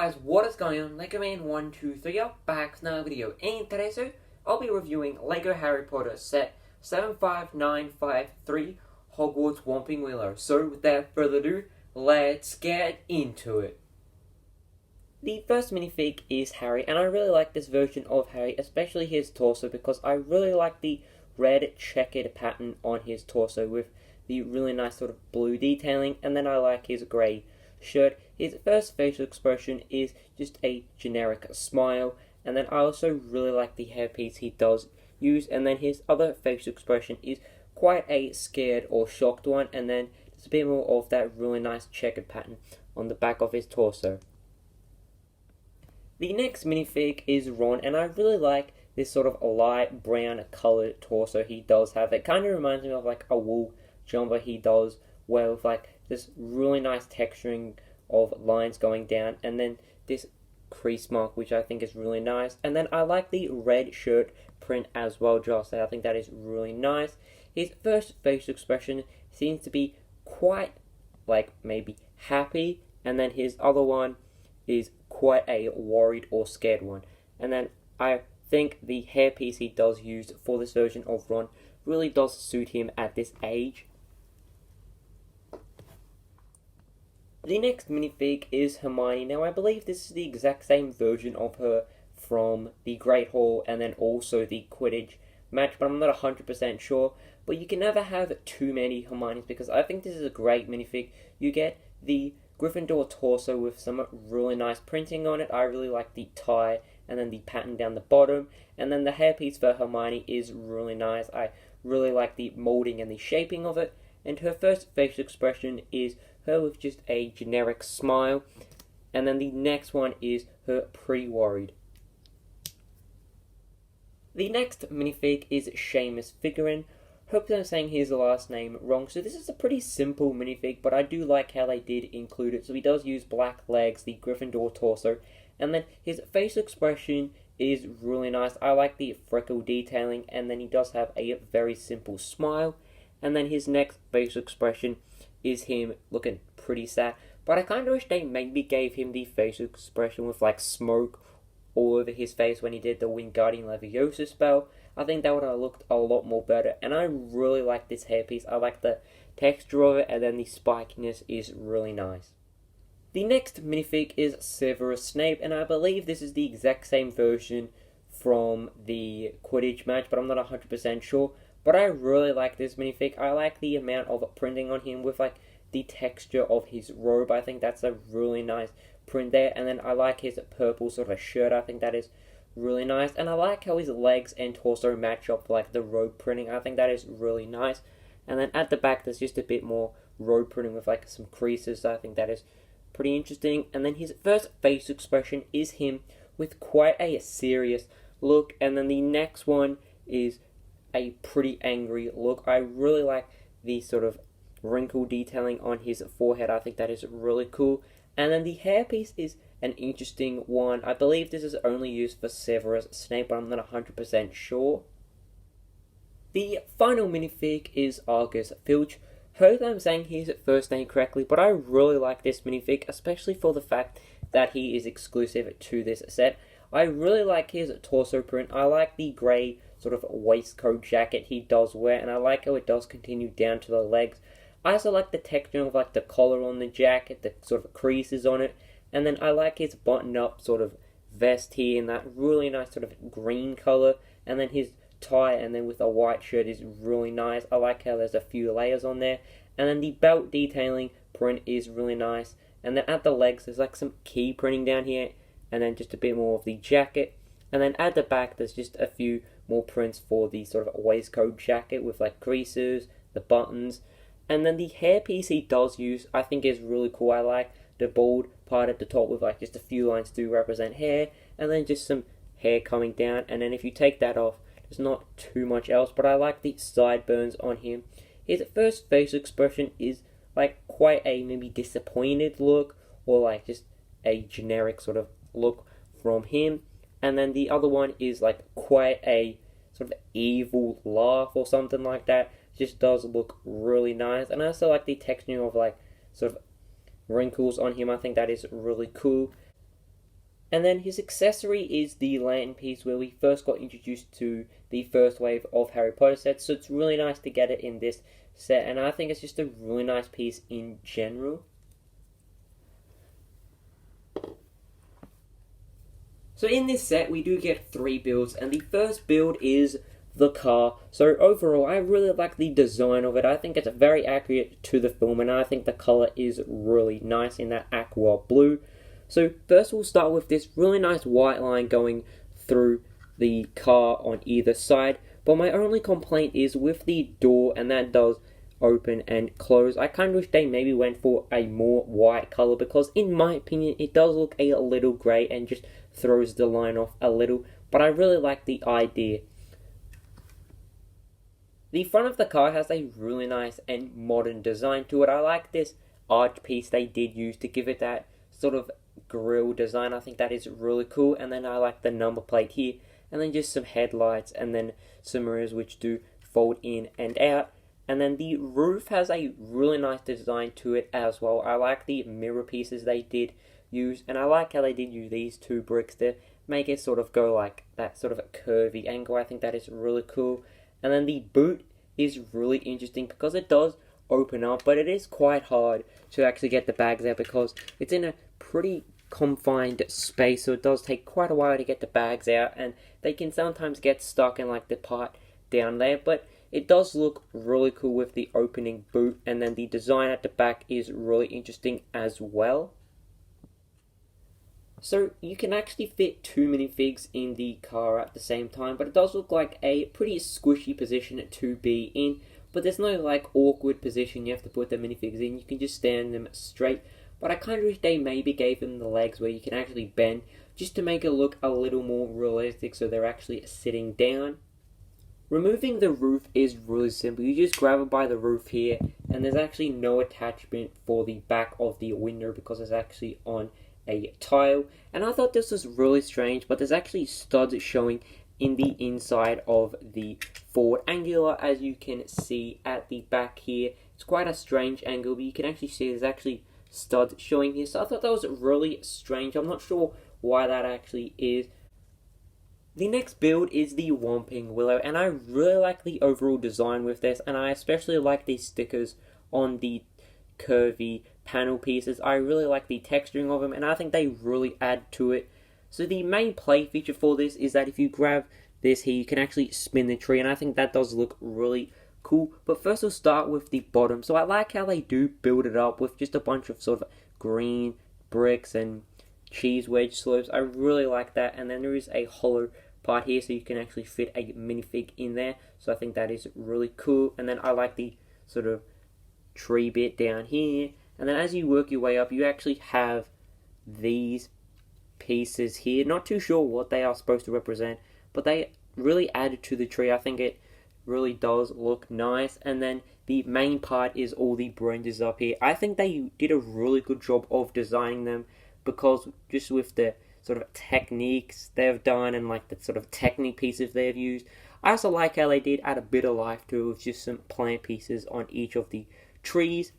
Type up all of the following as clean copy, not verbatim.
guys, what is going on? Lego Man 123 are back with another video. In today's video, I'll be reviewing Lego Harry Potter set 75953 Hogwarts Whomping Willow. So without further ado, let's get into it. The first minifig is Harry, and I really like this version of Harry, especially his torso, because I really like the red checkered pattern on his torso with the really nice sort of blue detailing, and then I like his grey shirt. His first facial expression is just a generic smile, and then I also really like the hairpiece he does use, and then his other facial expression is quite a scared or shocked one, and then there's a bit more of that really nice checkered pattern on the back of his torso. The next minifig is Ron, and I really like this sort of light brown coloured torso he does have. It kind of reminds me of like a wool jumper he does, where with like this really nice texturing of lines going down, and then this crease mark, which I think is really nice. And then I like the red shirt print as well, just I think that is really nice. His first facial expression seems to be quite like maybe happy, and then his other one is quite a worried or scared one. And then I think the hairpiece he does use for this version of Ron really does suit him at this age. The next minifig is Hermione. Now I believe this is the exact same version of her from the Great Hall and then also the Quidditch match, but I'm not 100% sure. But you can never have too many Hermiones, because I think this is a great minifig. You get the Gryffindor torso with some really nice printing on it. I really like the tie and then the pattern down the bottom, and then the hairpiece for Hermione is really nice. I really like the moulding and the shaping of it, and her first facial expression is her with just a generic smile, and then the next one is her pretty worried. The next minifig is Seamus Figurin. Hope I'm saying his last name wrong. So this is a pretty simple minifig, but I do like how they did include it. So he does use black legs, the Gryffindor torso, and then his facial expression is really nice. I like the freckle detailing, and then he does have a very simple smile. And then his next facial expression is him looking pretty sad. But I kind of wish they maybe gave him the facial expression with like smoke all over his face when he did the Wingardium Leviosa spell. I think that would have looked a lot more better. And I really like this hairpiece. I like the texture of it, and then the spikiness is really nice. The next minifig is Severus Snape, and I believe this is the exact same version from the Quidditch match, but I'm not 100% sure. But I really like this minifig. I like the amount of printing on him with like the texture of his robe. I think that's a really nice print there. And then I like his purple sort of shirt. I think that is really nice. And I like how his legs and torso match up like the robe printing. I think that is really nice. And then at the back there's just a bit more robe printing with like some creases. So I think that is pretty interesting. And then his first face expression is him with quite a serious look. And then the next one is a pretty angry look. I really like the sort of wrinkle detailing on his forehead. I think that is really cool. And then the hairpiece is an interesting one. I believe this is only used for Severus Snape, but I'm not 100% sure. The final minifig is Argus Filch. Hope I'm saying his first name correctly, but I really like this minifig, especially for the fact that he is exclusive to this set. I really like his torso print. I like the grey sort of waistcoat jacket he does wear, and I like how it does continue down to the legs. I also like the texture of like the collar on the jacket, the sort of creases on it, and then I like his button-up sort of vest here in that really nice sort of green color, and then his tie and then with a white shirt is really nice. I like how there's a few layers on there, and then the belt detailing print is really nice, and then at the legs there's like some key printing down here, and then just a bit more of the jacket, and then at the back there's just a few more prints for the sort of waistcoat jacket with like creases, the buttons. And then the hairpiece he does use I think is really cool. I like the bald part at the top with like just a few lines to represent hair, and then just some hair coming down, and then if you take that off there's not too much else. But I like the sideburns on him. His first facial expression is like quite a maybe disappointed look, or like just a generic sort of look from him. And then the other one is like quite a sort of evil laugh or something like that. Just does look really nice. And I also like the texture of like sort of wrinkles on him. I think that is really cool. And then his accessory is the lantern piece where we first got introduced to the first wave of Harry Potter sets. So it's really nice to get it in this set, and I think it's just a really nice piece in general. So in this set we do get 3 builds, and the first build is the car. So overall I really like the design of it. I think it's very accurate to the film, and I think the color is really nice in that aqua blue. So first we'll start with this really nice white line going through the car on either side. But my only complaint is with the door, and that does open and close. I kind of wish they maybe went for a more white color, because in my opinion it does look a little grey and just throws the line off a little. But I really like the idea. The front of the car has a really nice and modern design to it. I like this arch piece they did use to give it that sort of grille design. I think that is really cool. And then I like the number plate here, and then just some headlights, and then some mirrors which do fold in and out. And then the roof has a really nice design to it as well. I like the mirror pieces they did use, and I like how they did use these 2 bricks to make it sort of go like that sort of a curvy angle. I think that is really cool. And then the boot is really interesting because it does open up, but it is quite hard to actually get the bags out because it's in a pretty confined space, so it does take quite a while to get the bags out, and they can sometimes get stuck in like the part down there. But it does look really cool with the opening boot, and then the design at the back is really interesting as well. So you can actually fit 2 minifigs in the car at the same time, but it does look like a pretty squishy position to be in. But there's no like awkward position you have to put the minifigs in. You can just stand them straight. But I kind of wish they maybe gave them the legs where you can actually bend, just to make it look a little more realistic, so they're actually sitting down. Removing the roof is really simple. You just grab it by the roof here, and there's actually no attachment for the back of the window because it's actually on a tile. And I thought this was really strange, but there's actually studs showing in the inside of the forward angular, as you can see at the back here. It's quite a strange angle, but you can actually see there's actually studs showing here. So I thought that was really strange. I'm not sure why that actually is. The next build is the Whomping Willow, and I really like the overall design with this, and I especially like these stickers on the curvy panel pieces. I really like the texturing of them, and I think they really add to it. So the main play feature for this is that if you grab this here, you can actually spin the tree, and I think that does look really cool. But first we'll start with the bottom. So I like how they do build it up with just a bunch of sort of green bricks and cheese wedge slopes. I really like that. And then there is a hollow part here, so you can actually fit a minifig in there. So I think that is really cool. And then I like the sort of tree bit down here. And then as you work your way up, you actually have these pieces here. Not too sure what they are supposed to represent, but they really added to the tree. I think it really does look nice. And then the main part is all the branches up here. I think they did a really good job of designing them, because just with the sort of techniques they've done and like the sort of technique pieces they've used, I also like how they did add a bit of life to it with just some plant pieces on each of the trees.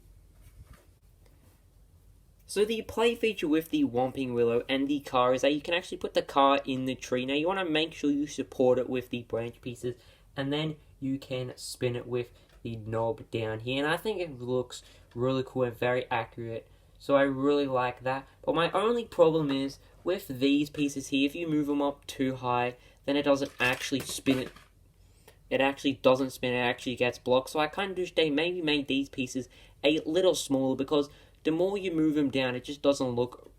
So the play feature with the Whomping Willow and the car is that you can actually put the car in the tree. Now you want to make sure you support it with the branch pieces, and then you can spin it with the knob down here. And I think it looks really cool and very accurate. So I really like that. But my only problem is with these pieces here, if you move them up too high, then it doesn't actually spin it. It actually doesn't spin, it actually gets blocked. So I kind of wish they maybe made these pieces a little smaller, because the more you move them down, it just doesn't look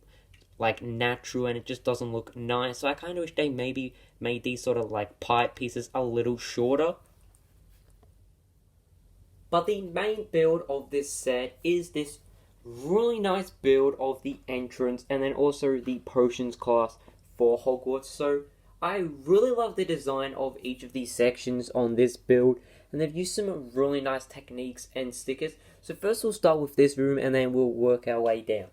like natural, and it just doesn't look nice. So I kind of wish they maybe made these sort of like pipe pieces a little shorter. But the main build of this set is this really nice build of the entrance, and then also the potions class for Hogwarts. So I really love the design of each of these sections on this build, and they've used some really nice techniques and stickers. So first we'll start with this room, and then we'll work our way down.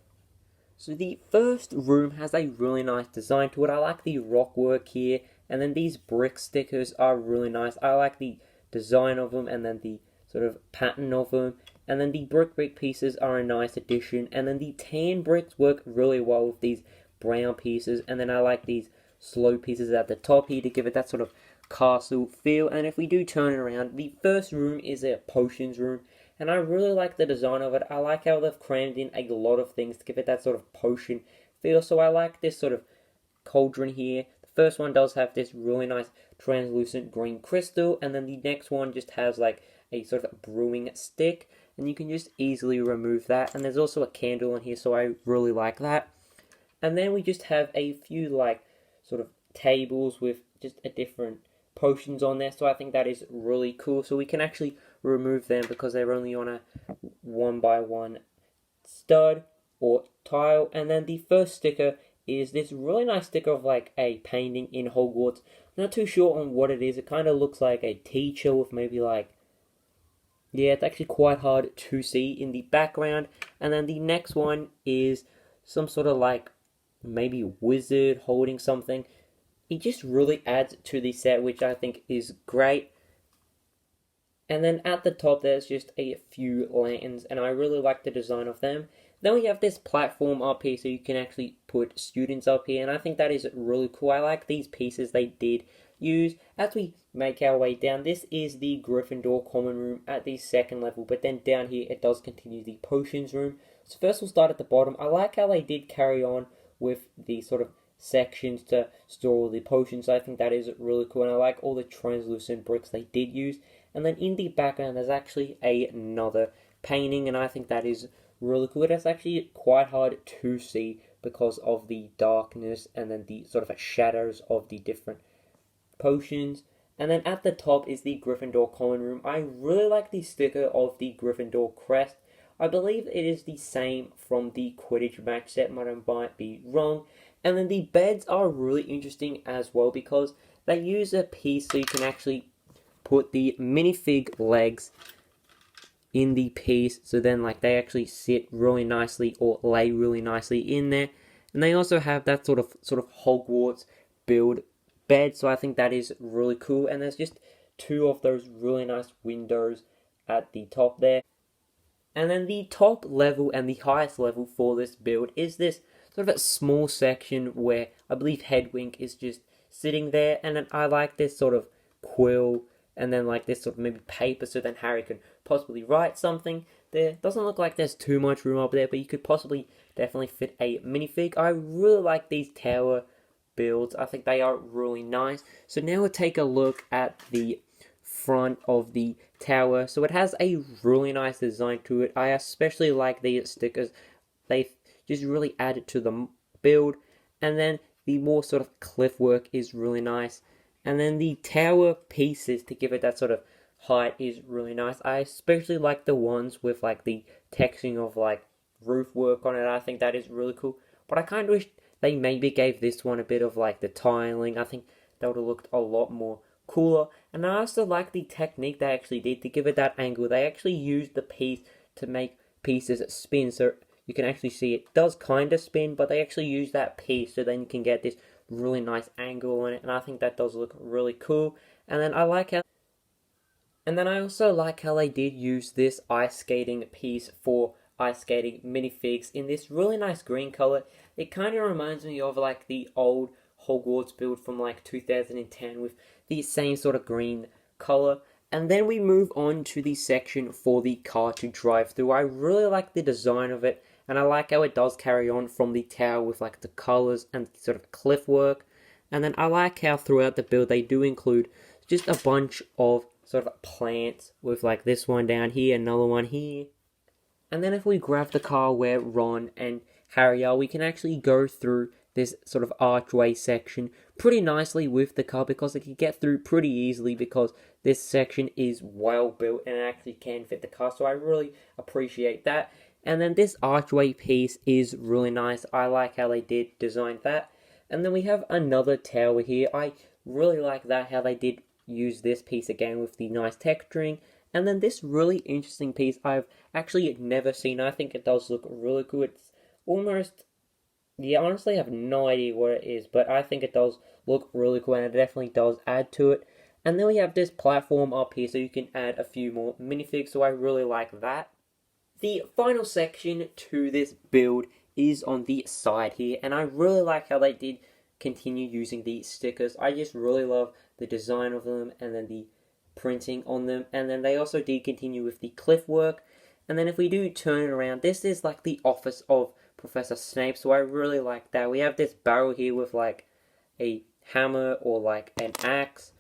So the first room has a really nice design to it. I like the rock work here, and then these brick stickers are really nice. I like the design of them, and then the sort of pattern of them. And then the brick pieces are a nice addition, and then the tan bricks work really well with these brown pieces, and then I like these slow pieces at the top here to give it that sort of castle feel. And if we do turn it around, the first room is a potions room, and I really like the design of it. I like how they've crammed in a lot of things to give it that sort of potion feel. So I like this sort of cauldron here. The first one does have this really nice translucent green crystal, and then the next one just has like a sort of brewing stick, and you can just easily remove that. And there's also a candle in here, so I really like that. And then we just have a few like sort of tables with just a different potions on there, so I think that is really cool. So we can actually remove them because they're only on a 1x1 stud or tile. And then the first sticker is this really nice sticker of like a painting in Hogwarts. I'm not too sure on what it is. It kind of looks like a teacher with maybe like, yeah, it's actually quite hard to see in the background. And then the next one is some sort of like maybe wizard holding something. It just really adds to the set, which I think is great. And then at the top there's just a few lanterns, and I really like the design of them. Then we have this platform up here, so you can actually put students up here, and I think that is really cool. I like these pieces they did use. As we make our way down, this is the Gryffindor common room at the second level, but then down here it does continue the potions room. So first we'll start at the bottom. I like how they did carry on with the sort of sections to store all the potions. I think that is really cool, and I like all the translucent bricks they did use. And then in the background there's actually another painting, and I think that is really cool. It's actually quite hard to see because of the darkness and then the sort of shadows of the different potions. And then at the top is the Gryffindor common room. I really like the sticker of the Gryffindor crest. I believe it is the same from the Quidditch match set, but I might be wrong. And then the beds are really interesting as well because they use a piece so you can actually put the minifig legs in the piece, so then like they actually sit really nicely or lay really nicely in there. And they also have that sort of Hogwarts build bed, so I think that is really cool. And there's just two of those really nice windows at the top there. And then the top level and the highest level for this build is this sort of a small section where I believe Hedwig is just sitting there, and then I like this sort of quill and then like this sort of maybe paper, so then Harry can possibly write something there. Doesn't look like there's too much room up there, but you could possibly definitely fit a minifig. I really like these tower builds. I think they are really nice. So now we'll take a look at the front of the tower. So it has a really nice design to it. I especially like these stickers. They just really add it to the build. And then the more sort of cliff work is really nice. And then the tower pieces to give it that sort of height is really nice. I especially like the ones with like the texturing of like roof work on it. I think that is really cool. But I kind of wish they maybe gave this one a bit of like the tiling. I think that would have looked a lot more cooler. And I also like the technique they actually did to give it that angle. They actually used the piece to make pieces spin. So you can actually see it does kind of spin, but they actually use that piece so then you can get this really nice angle on it, and I think that does look really cool. And then I also like how they did use this ice skating piece for ice skating minifigs in this really nice green color. It kind of reminds me of like the old Hogwarts build from like 2010 with the same sort of green color. And then we move on to the section for the car to drive through. I really like the design of it, and I like how it does carry on from the tower with like the colors and sort of cliff work. And then I like how throughout the build they do include just a bunch of sort of plants with like this one down here, another one here. And then if we grab the car where Ron and Harry are, we can actually go through this sort of archway section pretty nicely with the car because it can get through pretty easily because this section is well built and it actually can fit the car. So I really appreciate that. And then this archway piece is really nice. I like how they did design that. And then we have another tower here. I really like that, how they did use this piece again with the nice texturing. And then this really interesting piece I've actually never seen. I think it does look really cool. It's almost, yeah, honestly I have no idea what it is, but I think it does look really cool and it definitely does add to it. And then we have this platform up here so you can add a few more minifigs, so I really like that. The final section to this build is on the side here, and I really like how they did continue using the stickers. I just really love the design of them and then the printing on them, and then they also did continue with the cliff work. And then if we do turn it around, this is like the office of Professor Snape, so I really like that. We have this barrel here with like a hammer or like an axe,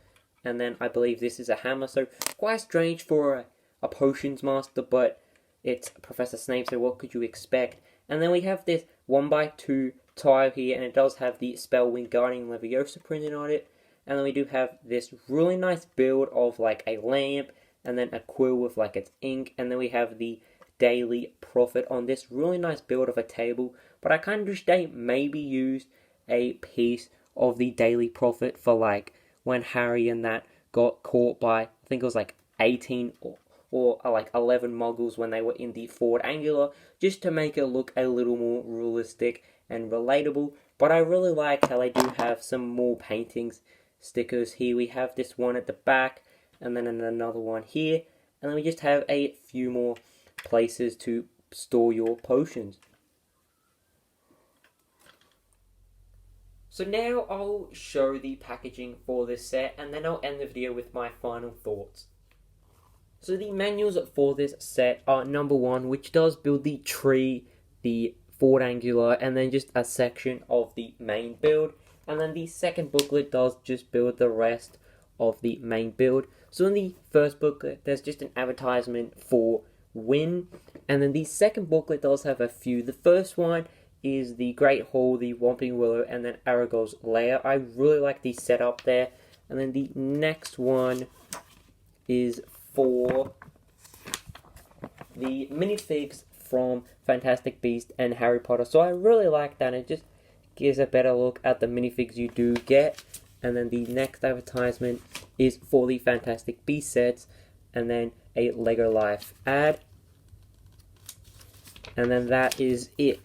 and then I believe this is a hammer, so quite strange for a potions master, but it's Professor Snape, so what could you expect? And then we have this 1x2 tile here, and it does have the spell Wingardium Leviosa printed on it. And then we do have this really nice build of like a lamp, and then a quill with like its ink, and then we have the Daily Prophet on this really nice build of a table. But I kind of wish they maybe used a piece of the Daily Prophet for like when Harry and that got caught by, I think it was like 18 or like 11 muggles when they were in the forward angular, just to make it look a little more realistic and relatable. But I really like how they do have some more paintings, stickers here. We have this one at the back, and then another one here, and then we just have a few more places to store your potions. So now I'll show the packaging for this set, and then I'll end the video with my final thoughts. So the manuals for this set are number 1, which does build the tree, the forward angular, and then just a section of the main build. And then the second booklet does just build the rest of the main build. So in the first booklet, there's just an advertisement for Win. And then the second booklet does have a few. The first one is the Great Hall, the Whomping Willow, and then Aragog's Lair. I really like the setup there. And then the next one is for the minifigs from Fantastic Beasts and Harry Potter. So I really like that. It just gives a better look at the minifigs you do get. And then the next advertisement is for the Fantastic Beasts sets, and then a Lego Life ad. And then that is it.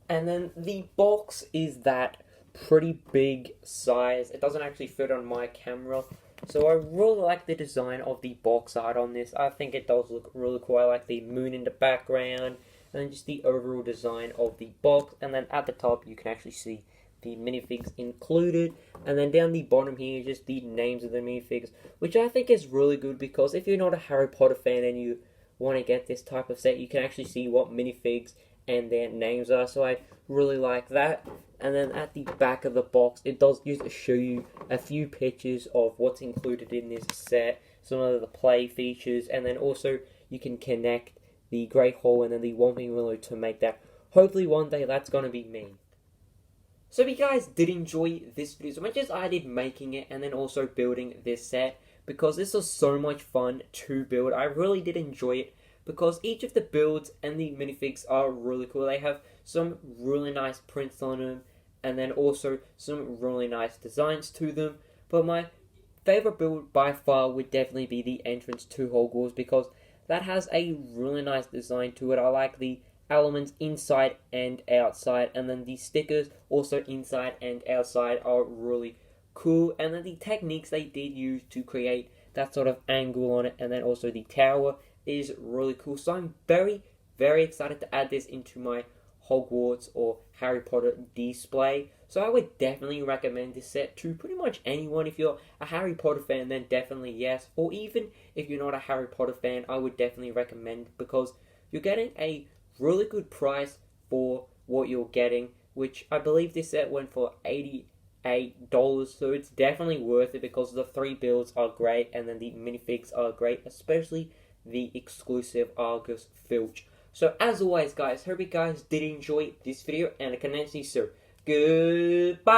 And then the box is that pretty big size. It doesn't actually fit on my camera, so I really like the design of the box art on this. I think it does look really cool. I like the moon in the background, and then just the overall design of the box. And then at the top you can actually see the minifigs included, and then down the bottom here just the names of the minifigs, which I think is really good, because if you're not a Harry Potter fan and you want to get this type of set, you can actually see what minifigs and their names are, so I really like that. And then at the back of the box, it does just show you a few pictures of what's included in this set, some of the play features, and then also you can connect the Great Hall and then the Whomping Willow to make that. Hopefully one day that's going to be me. So if you guys did enjoy this video as much as I did making it and then also building this set, because this was so much fun to build, I really did enjoy it, because each of the builds and the minifigs are really cool. They have some really nice prints on them, and then also some really nice designs to them. But my favorite build by far would definitely be the entrance to Hogwarts, because that has a really nice design to it. I like the elements inside and outside, and then the stickers also inside and outside are really cool. And then the techniques they did use to create that sort of angle on it, and then also the tower, is really cool. So I'm very, very excited to add this into my Hogwarts or Harry Potter display. So I would definitely recommend this set to pretty much anyone. If you're a Harry Potter fan, then definitely yes. Or even if you're not a Harry Potter fan, I would definitely recommend, because you're getting a really good price for what you're getting, which I believe this set went for $88, so it's definitely worth it, because the 3 builds are great, and then the minifigs are great, especially the exclusive Argus Filch. So as always guys, hope you guys did enjoy this video, and I can see you soon. Goodbye!